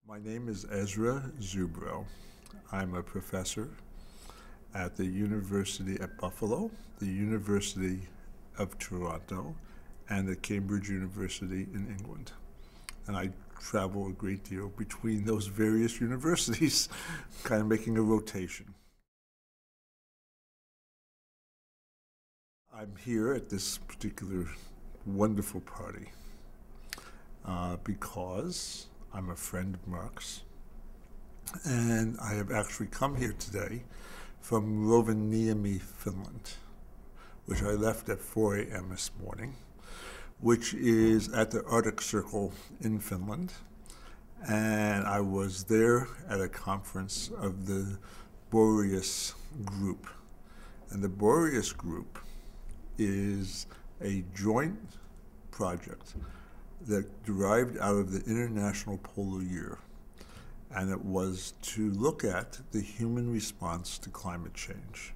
My name is Ezra Zubrow. I'm a professor at the University at Buffalo, the University of Toronto, and at Cambridge University in England. And I travel a great deal between those various universities, kind of making a rotation. I'm here at this particular wonderful party because I'm a friend of Mark's, and I have actually come here today from Rovaniemi, Finland, which I left at 4 a.m. this morning, which is at the Arctic Circle in Finland. And I was there at a conference of the Boreas Group. And the Boreas Group is a joint project that derived out of the International Polar Year. And it was to look at the human response to climate change.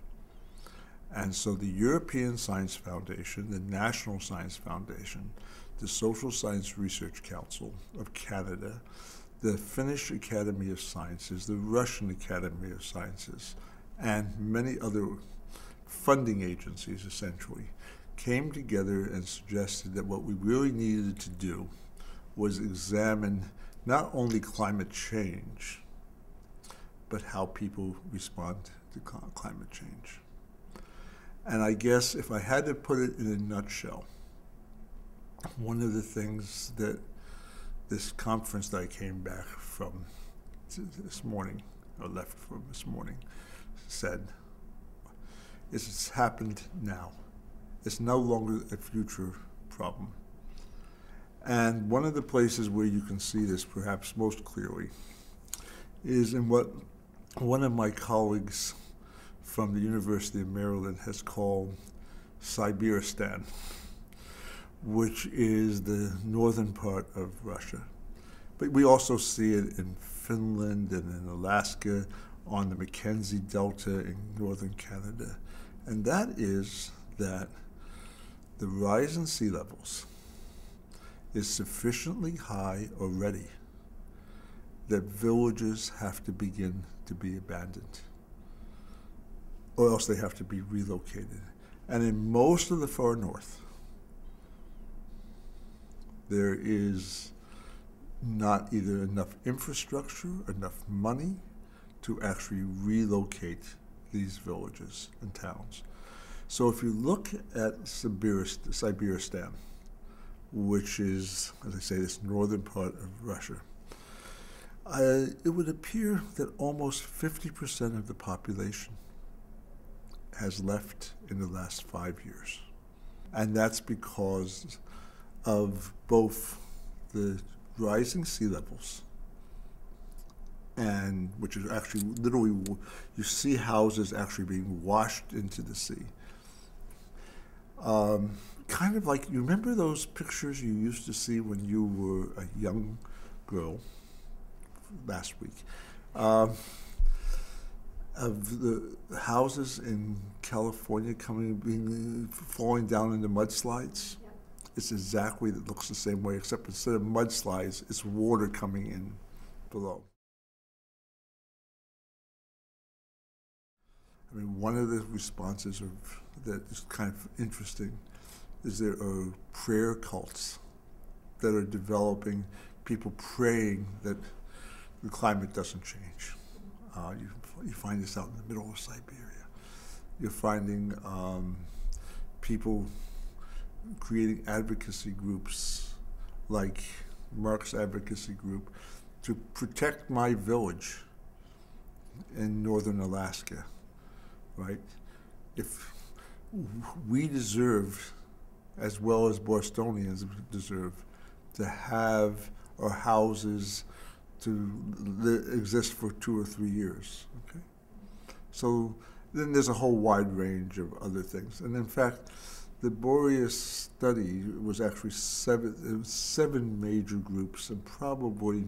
And so the European Science Foundation, the National Science Foundation, the Social Science Research Council of Canada, the Finnish Academy of Sciences, the Russian Academy of Sciences, and many other funding agencies, essentially, came together and suggested that what we really needed to do was examine not only climate change, but how people respond to climate change. And I guess if I had to put it in a nutshell, one of the things that this conference that I came back from this morning, or left from this morning, said is it's happened now. It's no longer a future problem. And one of the places where you can see this perhaps most clearly is in what one of my colleagues from the University of Maryland has called Siberistan, which is the northern part of Russia. But we also see it in Finland and in Alaska, on the Mackenzie Delta in northern Canada. And that is that the rise in sea levels is sufficiently high already that villages have to begin to be abandoned, or else they have to be relocated. And in most of the far north, there is not either enough infrastructure, enough money to actually relocate these villages and towns. So if you look at Siberistan, which is, as I say, this northern part of Russia, it would appear that almost 50% of the population has left in the last 5 years. And that's because of both the rising sea levels, and which is actually literally, you see houses actually being washed into the sea. Kind of like, you remember those pictures you used to see when you were a young girl last week, of the houses in California falling down into mudslides? Yep. It's exactly, it looks the same way, except instead of mudslides, it's water coming in below. I mean, one of the responses that is kind of interesting is there are prayer cults that are developing, people praying that the climate doesn't change. You find this out in the middle of Siberia. You're finding people creating advocacy groups like Mark's advocacy group to protect my village in northern Alaska, right? If we deserve, as well as Bostonians deserve, to have our houses to exist for 2 or 3 years, okay? So then there's a whole wide range of other things. And in fact, the Boreas study was actually seven major groups, and probably,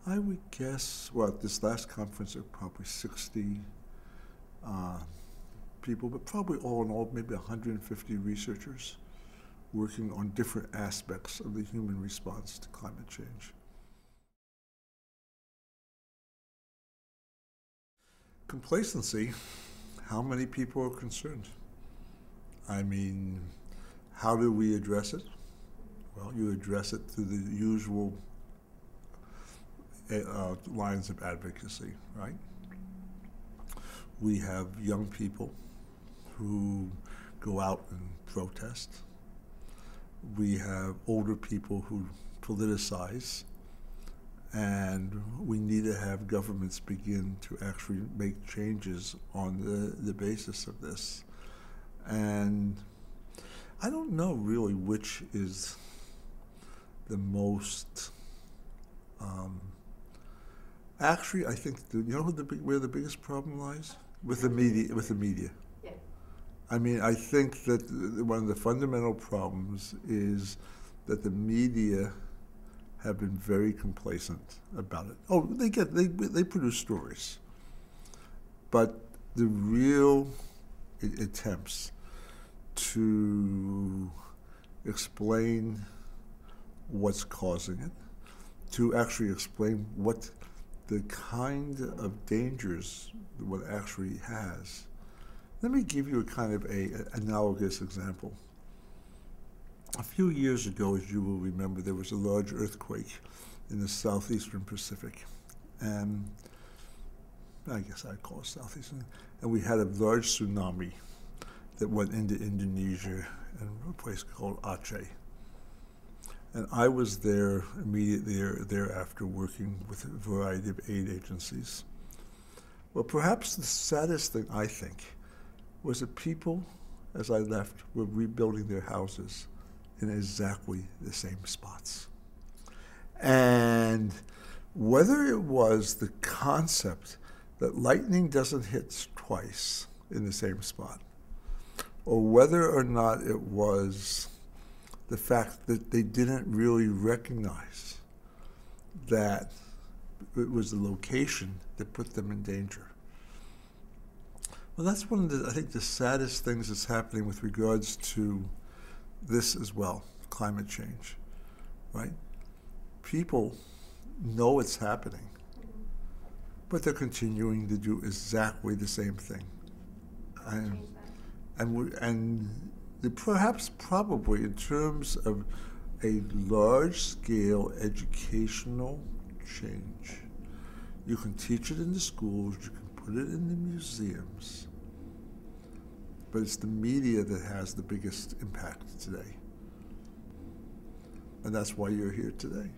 I would guess, well, at this last conference, there were probably 60 people, but probably all in all, maybe 150 researchers working on different aspects of the human response to climate change. Complacency, how many people are concerned? I mean, how do we address it? Well, you address it through the usual lines of advocacy, right? We have young people who go out and protest. We have older people who politicize. And we need to have governments begin to actually make changes on the basis of this. And I don't know really which is the most. Actually, I think you know where the biggest problem lies with the media. With the media. Yeah. I mean, I think that one of the fundamental problems is that the media have been very complacent about it. Oh, they produce stories, but the real attempts to explain what's causing it, to actually explain what the kind of dangers what actually has. Let me give you a kind of an analogous example. A few years ago, as you will remember, there was a large earthquake in the southeastern Pacific. And I guess I'd call it southeastern. And we had a large tsunami that went into Indonesia and a place called Aceh. And I was there immediately thereafter working with a variety of aid agencies. Well, perhaps the saddest thing, I think, was that people, as I left, were rebuilding their houses in exactly the same spots. And whether it was the concept that lightning doesn't hit twice in the same spot, or whether or not it was the fact that they didn't really recognize that it was the location that put them in danger. Well, that's one of the, I think, the saddest things that's happening with regards to this as well, climate change, right? People know it's happening, but they're continuing to do exactly the same thing. Perhaps probably in terms of a large-scale educational change, you can teach it in the schools, you can put it in the museums, but it's the media that has the biggest impact today. And that's why you're here today.